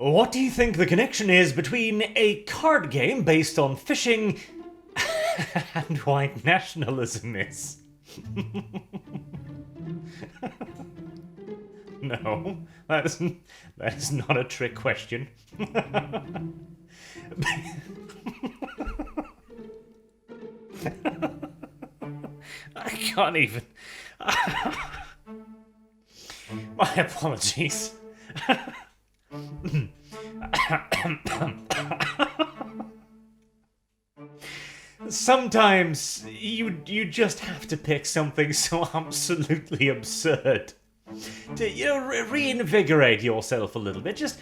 What do you think the connection is between a card game based on fishing and white nationalism is? No, that is not a trick question. I can't even. My apologies. Sometimes you just have to pick something so absolutely absurd to reinvigorate yourself a little bit. Just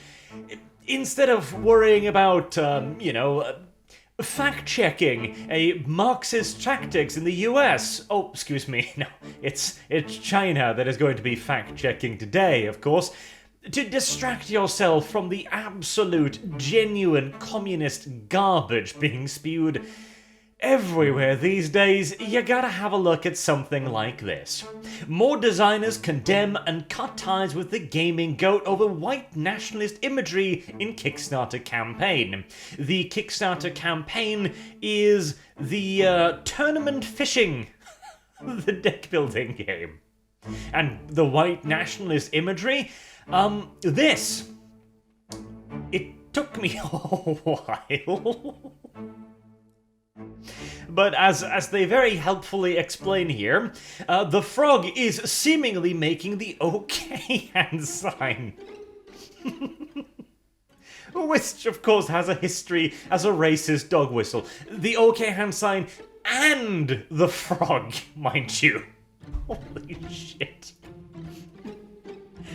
instead of worrying about fact-checking a Marxist tactics in the US. Oh, excuse me. No, it's China that is going to be fact-checking today, of course. To distract yourself from the absolute, genuine communist garbage being spewed everywhere these days, you gotta have a look at something like this. More designers condemn and cut ties with the gaming goat over white nationalist imagery in Kickstarter campaign. The Kickstarter campaign is the tournament fishing, the deck building game. And the white nationalist imagery, this. It took me a while. But as they very helpfully explain here, the frog is seemingly making the OK hand sign. Which, of course, has a history as a racist dog whistle. The OK hand sign and the frog, mind you. Holy shit.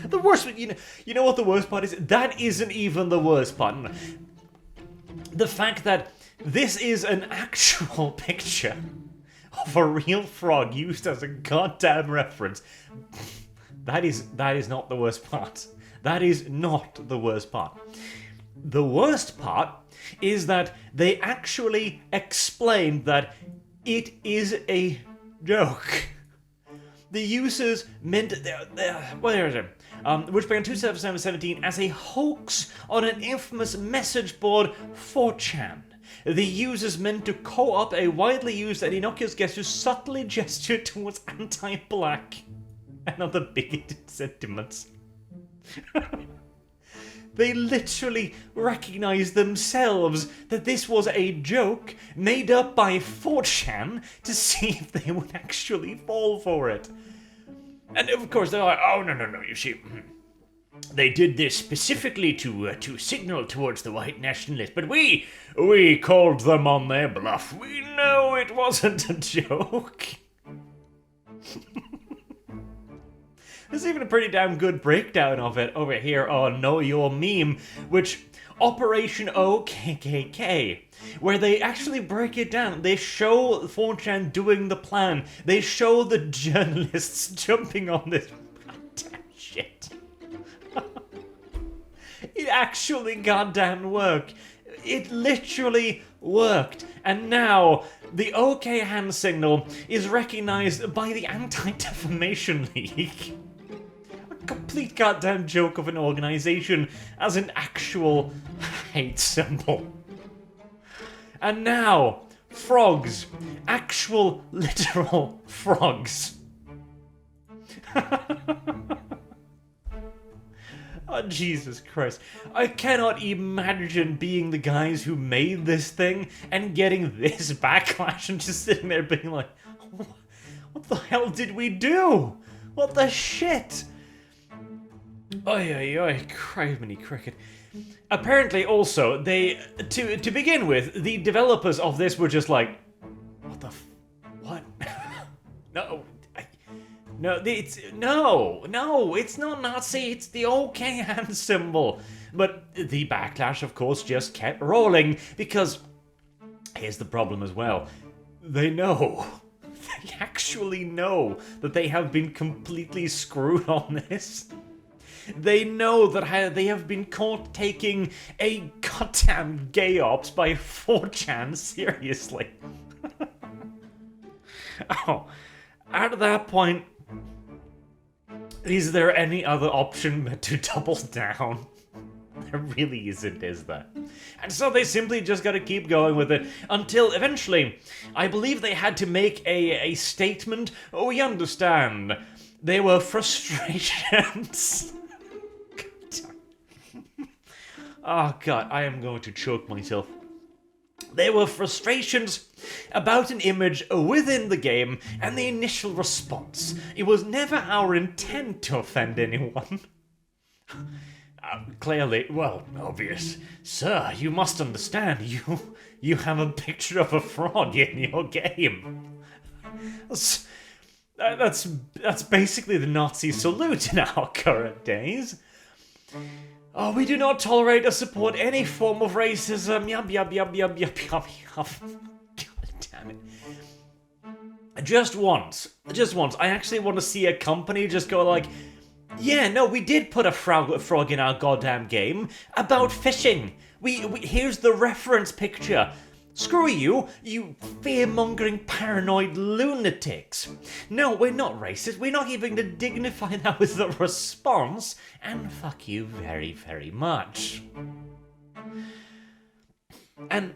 The worst, you know what the worst part is? That isn't even the worst part. The fact that this is an actual picture of a real frog used as a goddamn reference. That is not the worst part. That is not the worst part. The worst part is that they actually explained that it is a joke. The users meant which began 2017 as a hoax on an infamous message board 4chan. The users meant to co-op a widely used and innocuous guest who subtly gestured towards anti-black and other bigoted sentiments. They literally recognized themselves that this was a joke made up by 4chan to see if they would actually fall for it. And of course they're like, oh no, you see, they did this specifically to signal towards the white nationalists, but we called them on their bluff. We know it wasn't a joke. There's even a pretty damn good breakdown of it over here on Know Your Meme, which Operation OKKK, where they actually break it down. They show 4chan doing the plan. They show the journalists jumping on this goddamn shit. It actually goddamn worked. It literally worked. And now, the OK hand signal is recognized by the Anti-Defamation League. A complete goddamn joke of an organization as an actual hate symbol. And now, frogs. Actual, literal frogs. Oh, Jesus Christ. I cannot imagine being the guys who made this thing and getting this backlash and just sitting there being like, what the hell did we do? What the shit? Oi, criminy cricket. Apparently also, they, to begin with, the developers of this were just like, what? No. No, it's not Nazi, it's the OK hand symbol. But the backlash, of course, just kept rolling, because here's the problem as well. They know. They actually know that they have been completely screwed on this. They know that they have been caught taking a goddamn gay ops by 4chan seriously. Oh, at that point, is there any other option but to double down? There really isn't, is there? And so they simply just gotta keep going with it until eventually, I believe they had to make a statement. Oh, we understand. There were frustrations. Oh god, I am going to choke myself. There were frustrations about an image within the game and the initial response. It was never our intent to offend anyone. Clearly, well, obvious. Sir, you must understand, you have a picture of a frog in your game. That's basically the Nazi salute in our current days. Oh, we do not tolerate or support any form of racism. Yup, yup, yup, yup, yup, yup, yup. God damn it. Just once, I actually want to see a company just go like, yeah, no, we did put a frog in our goddamn game about fishing. We here's the reference picture. Screw you, you fear-mongering paranoid lunatics. No, we're not racist. We're not even going to dignify that with the response. And fuck you very, very much. And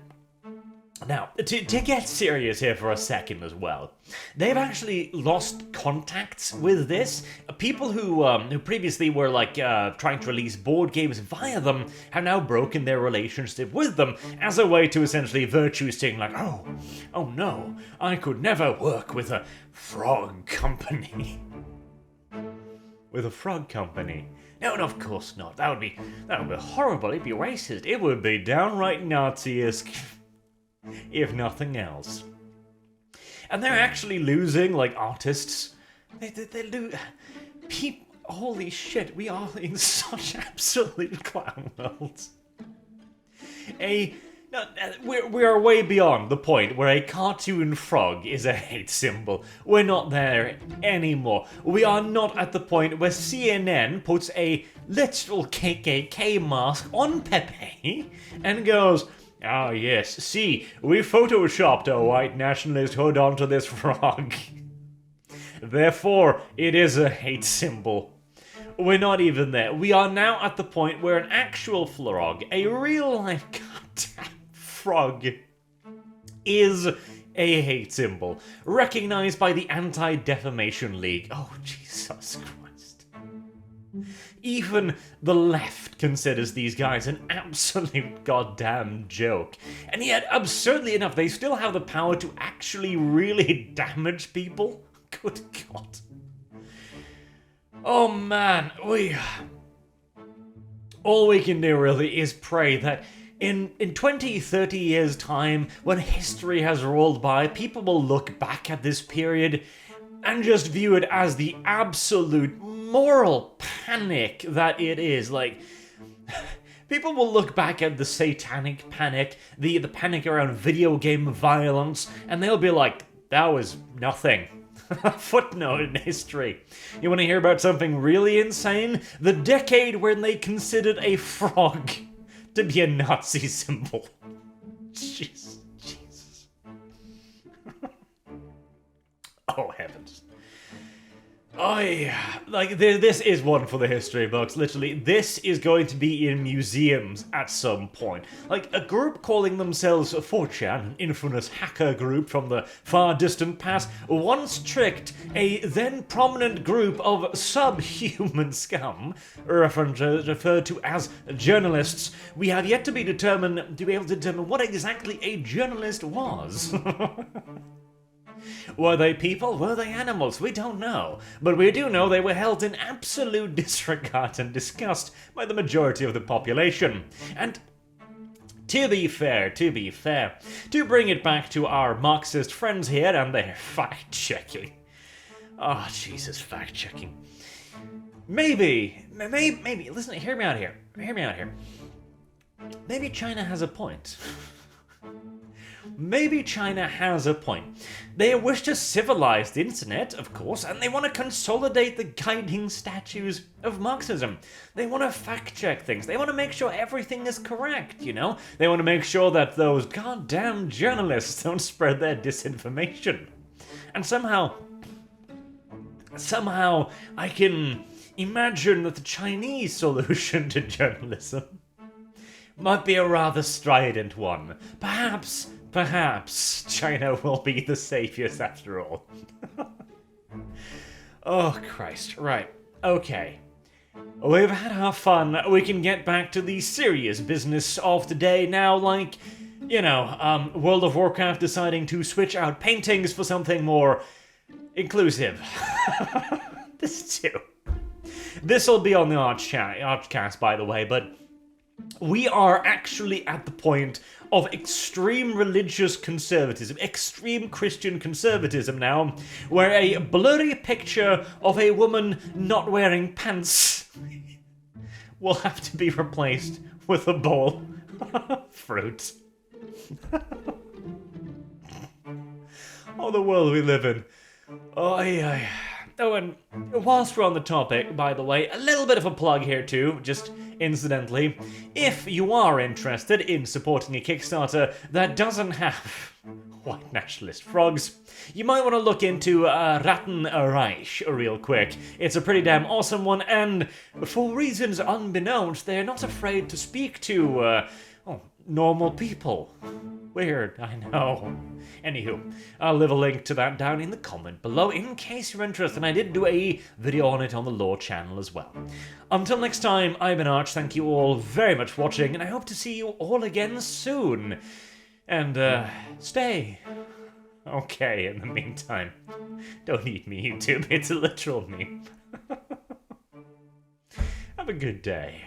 now, to get serious here for a second as well, they've actually lost contacts with this. People who previously were like trying to release board games via them have now broken their relationship with them as a way to essentially virtue sing like, oh no, I could never work with a frog company. With a frog company? No, of course not. That would be horrible. It'd be racist. It would be downright Nazi-esque. If nothing else. And they're actually losing, like, artists. They lose... People... Holy shit, we are in such absolute clown worlds. We are way beyond the point where a cartoon frog is a hate symbol. We're not there anymore. We are not at the point where CNN puts a literal KKK mask on Pepe and goes... Ah, yes. See, we photoshopped a white nationalist hood onto this frog. Therefore, it is a hate symbol. We're not even there. We are now at the point where an actual frog, a real-life goddamn frog, is a hate symbol, recognized by the Anti-Defamation League. Oh, Jesus Christ. Even the left considers these guys an absolute goddamn joke. And yet, absurdly enough, they still have the power to actually really damage people. Good God. Oh man, all we can do really is pray that in 20, 30 years' time, when history has rolled by, people will look back at this period and just view it as the absolute moral panic that it is. Like, people will look back at the satanic panic, the panic around video game violence, and they'll be like, that was nothing. Footnote in history. You want to hear about something really insane? The decade when they considered a frog to be a Nazi symbol. Jesus. Oh, heavens. Oh, yeah. Like, this is one for the history books. Literally, this is going to be in museums at some point. Like, a group calling themselves 4chan, an infamous hacker group from the far distant past, once tricked a then prominent group of subhuman scum, referred to as journalists. We have yet to be able to determine what exactly a journalist was. Were they people? Were they animals? We don't know. But we do know they were held in absolute disregard and disgust by the majority of the population. And to be fair, to bring it back to our Marxist friends here and their fact-checking. Oh, Jesus, fact-checking. Maybe, listen, hear me out here. Maybe China has a point. Maybe China has a point. They wish to civilize the internet, of course, and they want to consolidate the guiding statues of Marxism. They want to fact-check things. They want to make sure everything is correct, you know? They want to make sure that those goddamn journalists don't spread their disinformation. And somehow I can imagine that the Chinese solution to journalism might be a rather strident one. Perhaps China will be the saviors after all. Oh, Christ. Right. Okay. We've had our fun. We can get back to the serious business of today now, like, World of Warcraft deciding to switch out paintings for something more inclusive. This too. This'll be on the Archcast, by the way, but we are actually at the point of extreme religious conservatism, extreme Christian conservatism now, where a blurry picture of a woman not wearing pants will have to be replaced with a bowl of fruit. Oh, the world we live in. Oh, yeah. Oh, and whilst we're on the topic, by the way, a little bit of a plug here too, just incidentally. If you are interested in supporting a Kickstarter that doesn't have white nationalist frogs, you might want to look into Ratten Reich real quick. It's a pretty damn awesome one, and for reasons unbeknownst, they're not afraid to speak to, normal people. Weird, I know. Anywho, I'll leave a link to that down in the comment below in case you're interested, and I did do a video on it on the Lore channel as well. Until next time, I've been Arch, thank you all very much for watching, and I hope to see you all again soon. And, stay okay in the meantime. Don't eat me, YouTube, it's a literal meme. Have a good day.